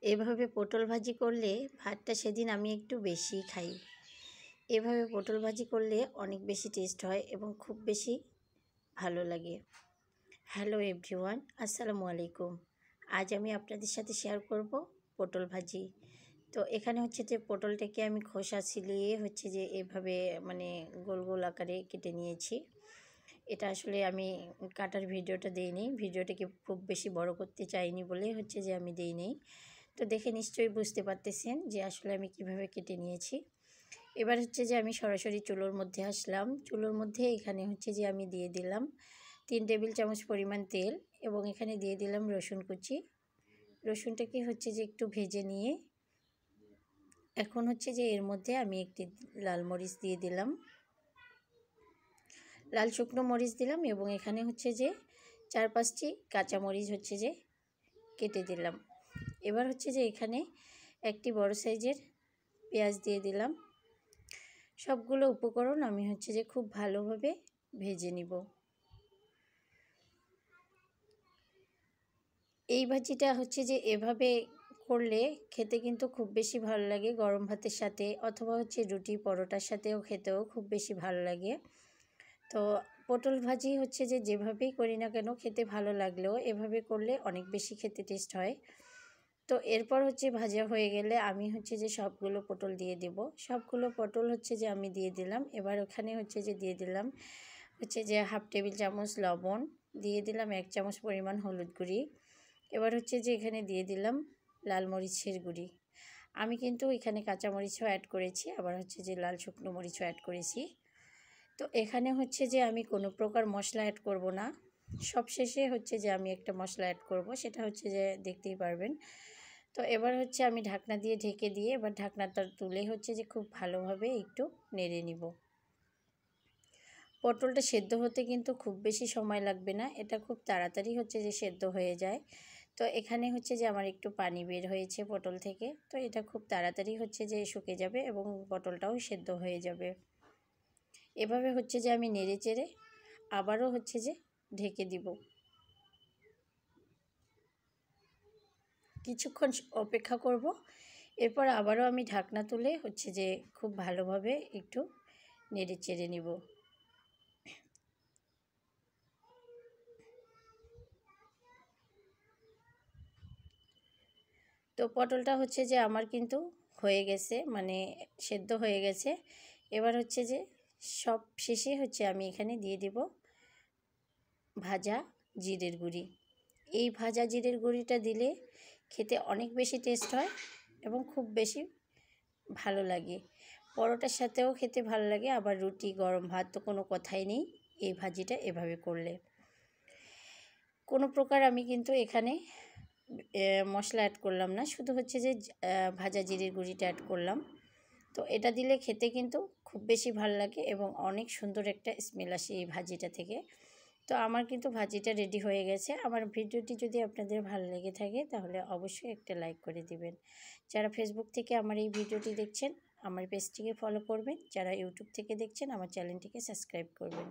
এভাবে পটল ভাজি করলে ভাতটা সেদিন আমি একটু বেশিই খাই। এভাবে পটল ভাজি করলে অনেক বেশি টেস্ট হয় এবং খুব বেশি ভালো লাগে। হ্যালো এভরিওয়ান, আসসালামু আলাইকুম। আজ আমি আপনাদের সাথে শেয়ার করব পটল ভাজি। তো এখানে হচ্ছে যে পটলটাকে আমি খোসা ছিলিয়ে হচ্ছে যে এভাবে মানে গোল গোল আকারে কেটে নিয়েছি। এটা আসলে আমি কাটার ভিডিওটা দিইনি, ভিডিওটাকে খুব বেশি বড় করতে চাইনি বলে হচ্ছে যে আমি দিইনি। তো দেখে নিশ্চয়ই বুঝতে পারতেছেন যে আসলে আমি কিভাবে কেটে নিয়েছি। এবার হচ্ছে যে আমি সরাসরি চুলোর মধ্যে আসলাম। চুলোর মধ্যে এখানে হচ্ছে যে আমি দিয়ে দিলাম 3 টেবিল চামচ পরিমাণ তেল এবং এখানে দিয়ে দিলাম রসুন কুচি। রসুনটাকে হচ্ছে যে একটু ভেজে নিয়ে এখন হচ্ছে যে এর মধ্যে আমি একটি লাল মরিচ দিয়ে দিলাম, লাল শুকনো মরিচ দিলাম এবং এখানে হচ্ছে যে 4-5টি কাঁচামরিচ হচ্ছে যে কেটে দিলাম। এবার হচ্ছে যে এখানে একটি বড় সাইজের পেঁয়াজ দিয়ে দিলাম। সবগুলো উপকরণ আমি হচ্ছে যে খুব ভালোভাবে ভেজে নিব। এই ভাজিটা হচ্ছে যে এভাবে করলে খেতে কিন্তু খুব বেশি ভালো লাগে, গরম ভাতের সাথে অথবা হচ্ছে রুটি পরোটার সাথেও খেতেও খুব বেশি ভালো লাগে। তো পটল ভাজি হচ্ছে যে যেভাবেই করি না কেন খেতে ভালো লাগলেও এভাবে করলে অনেক বেশি খেতে টেস্ট হয়। তো এরপর হচ্ছে ভাজা হয়ে গেলে আমি হচ্ছে যে সবগুলো পটল দিয়ে দেব। সবগুলো পটল হচ্ছে যে আমি দিয়ে দিলাম। এবার ওখানে হচ্ছে যে দিয়ে দিলাম হচ্ছে যে 1/2 টেবিল চামচ লবণ, দিয়ে দিলাম 1 চামচ পরিমাণ হলুদ গুঁড়ি। এবার হচ্ছে যে এখানে দিয়ে দিলাম লাল মরিচের গুঁড়ি। আমি কিন্তু এখানে কাঁচামরিচও অ্যাড করেছি, আবার হচ্ছে যে লাল শুকনো মরিচও অ্যাড করেছি। তো এখানে হচ্ছে যে আমি কোনো প্রকার মশলা অ্যাড করব না। সবশেষে হচ্ছে যে আমি একটা মশলা অ্যাড করব, সেটা হচ্ছে যে দেখতেই পারবেন। তো এবার হচ্ছে আমি ঢাকনা দিয়ে ঢেকে দিয়ে এবার ঢাকনাটা তুলে হচ্ছে যে খুব ভালোভাবে একটু নেড়ে নিব। পটলটা সেদ্ধ হতে কিন্তু খুব বেশি সময় লাগবে না, এটা খুব তাড়াতাড়ি হচ্ছে যে সেদ্ধ হয়ে যায়। তো এখানে হচ্ছে যে আমার একটু পানি বের হয়েছে পটল থেকে, তো এটা খুব তাড়াতাড়ি হচ্ছে যে শুকে যাবে এবং পটলটাও সেদ্ধ হয়ে যাবে। এভাবে হচ্ছে যে আমি নেড়ে চেড়ে আবারও হচ্ছে যে ঢেকে দিব। কিছুক্ষণ অপেক্ষা করব, এরপর আবারও আমি ঢাকনা তুলে হচ্ছে যে খুব ভালোভাবে একটু নেড়ে চেড়ে নিব। তো পটলটা হচ্ছে যে আমার কিন্তু হয়ে গেছে, মানে সেদ্ধ হয়ে গেছে। এবার হচ্ছে যে সব শেষে হচ্ছে আমি এখানে দিয়ে দিব ভাজা জিরের গুঁড়ি। এই ভাজা জিরের গুঁড়িটা দিলে খেতে অনেক বেশি টেস্ট হয় এবং খুব বেশি ভালো লাগে। পরোটার সাথেও খেতে ভালো লাগে, আবার রুটি গরম ভাত তো কোনো কথাই নেই এই ভাজিটা এভাবে করলে। কোনো প্রকার আমি কিন্তু এখানে মশলা অ্যাড করলাম না, শুধু হচ্ছে যে ভাজা জিরের গুঁড়িটা অ্যাড করলাম। তো এটা দিলে খেতে কিন্তু খুব বেশি ভালো লাগে এবং অনেক সুন্দর একটা স্মেল আসে এই ভাজিটা থেকে। তো আমার কিন্তু ভাজিটা রেডি হয়ে গেছে। আমার ভিডিওটি যদি আপনাদের ভালো লেগে থাকে তাহলে অবশ্যই একটা লাইক করে দিবেন। যারা ফেসবুক থেকে আমার এই ভিডিওটি দেখছেন আমার পেজটিকে ফলো করবেন, যারা ইউটিউব থেকে দেখছেন আমার চ্যানেলটিকে সাবস্ক্রাইব করবেন।